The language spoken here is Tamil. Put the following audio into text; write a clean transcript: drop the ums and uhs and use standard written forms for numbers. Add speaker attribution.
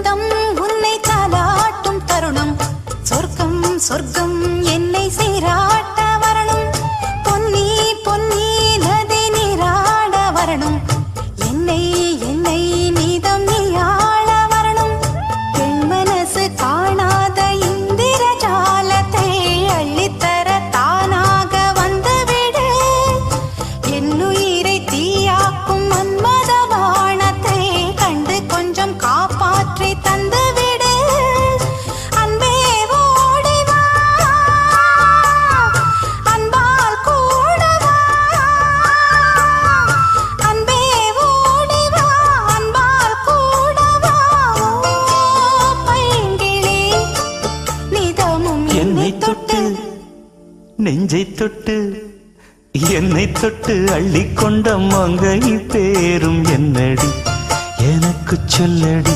Speaker 1: சொந்தம் உன்னை தாலாட்டும் தருணம் சொர்க்கம் சொர்க்கம் என்னை சீராட்ட வரணும் பொன்னி பொன்னி நதி நீராட வரணும் என்னை என்னை நீதம் நீயாள வரணும் பெண் மனசு காணாத இந்திர ஜாலத்தை அள்ளித்தர தானாக வந்துவிடு என்னுயிரை தீயாக்கும் மன்மத வானத்தை கண்டு கொஞ்சம் காப்பாற்றி தந்துவிடு அன்பே ஓடிவா அன்பால் கூடவா அன்பே ஓடிவா அன்பால் கூடவா பைங்கிளி நிதமும்
Speaker 2: என்னை தொட்டு நெஞ்சை தொட்டு என்னை தொட்டு அள்ளிக்கொண்ட மங்கை பேரும் என்னடி எனக்கு சொல்லடி